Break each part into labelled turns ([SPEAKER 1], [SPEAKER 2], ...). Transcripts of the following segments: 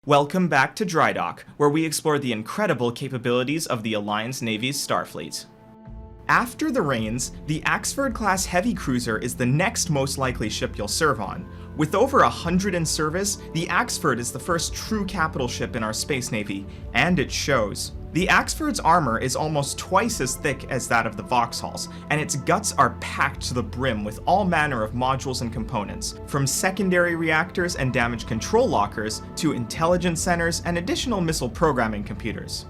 [SPEAKER 1] Welcome back to Drydock, where we explore the incredible capabilities of the Alliance Navy's Starfleet. After the Rains, the Axford-Class Heavy Cruiser is the next most likely ship you'll serve on. With over 100 in service, the Axford is the first true capital ship in our Space Navy, and it shows. The Axford's armor is almost twice as thick as that of the Vauxhalls, and its guts are packed to the brim with all manner of modules and components, from secondary reactors and damage control lockers to intelligence centers and additional missile programming computers.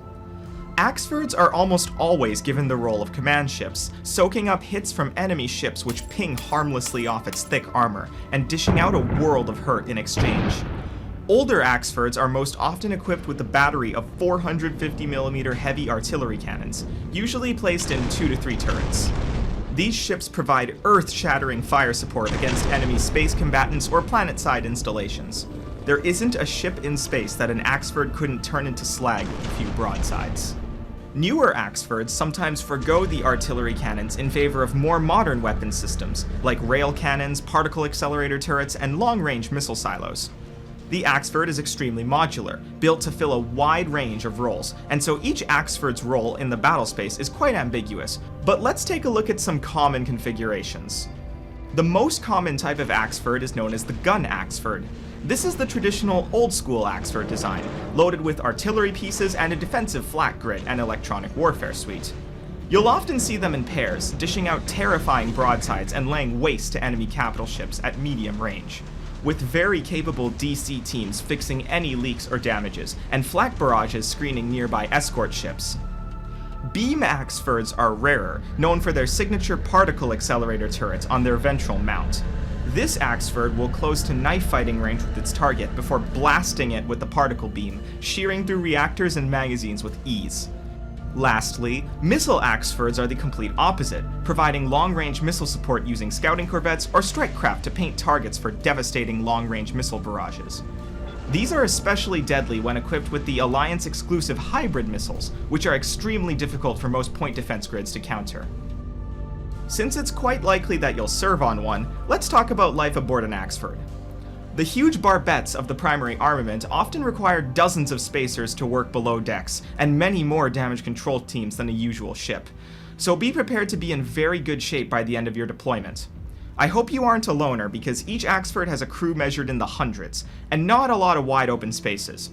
[SPEAKER 1] Axfords are almost always given the role of command ships, soaking up hits from enemy ships which ping harmlessly off its thick armor, and dishing out a world of hurt in exchange. Older Axfords are most often equipped with a battery of 450mm heavy artillery cannons, usually placed in 2 to 3 turrets. These ships provide earth-shattering fire support against enemy space combatants or planet-side installations. There isn't a ship in space that an Axford couldn't turn into slag with a few broadsides. Newer Axfords sometimes forgo the artillery cannons in favor of more modern weapon systems, like rail cannons, particle accelerator turrets, and long-range missile silos. The Axford is extremely modular, built to fill a wide range of roles, and so each Axford's role in the battle space is quite ambiguous, but let's take a look at some common configurations. The most common type of Axford is known as the gun Axford. This is the traditional old-school Axford design, loaded with artillery pieces and a defensive flak grid and electronic warfare suite. You'll often see them in pairs, dishing out terrifying broadsides and laying waste to enemy capital ships at medium range, with very capable DC teams fixing any leaks or damages, and flak barrages screening nearby escort ships. Beam Axfords are rarer, known for their signature particle accelerator turrets on their ventral mount. This Axford will close to knife fighting range with its target before blasting it with the particle beam, shearing through reactors and magazines with ease. Lastly, missile Axfords are the complete opposite, providing long-range missile support using scouting corvettes or strike craft to paint targets for devastating long-range missile barrages. These are especially deadly when equipped with the Alliance-exclusive hybrid missiles, which are extremely difficult for most point defense grids to counter. Since it's quite likely that you'll serve on one, let's talk about life aboard an Axford. The huge barbettes of the primary armament often require dozens of spacers to work below decks, and many more damage control teams than a usual ship. So be prepared to be in very good shape by the end of your deployment. I hope you aren't a loner, because each Axford has a crew measured in the hundreds, and not a lot of wide open spaces.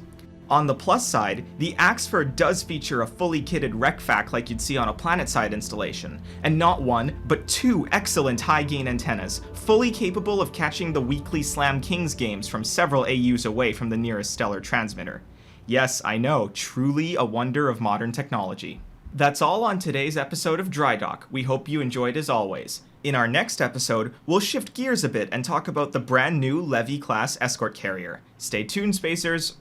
[SPEAKER 1] On the plus side, the Axford does feature a fully kitted RecFac like you'd see on a planet-side installation, and not one, but 2 excellent high-gain antennas, fully capable of catching the weekly Slam Kings games from several AUs away from the nearest stellar transmitter. Yes, I know, truly a wonder of modern technology. That's all on today's episode of Drydock. We hope you enjoyed as always. In our next episode, we'll shift gears a bit and talk about the brand new Levy-class escort carrier. Stay tuned, Spacers!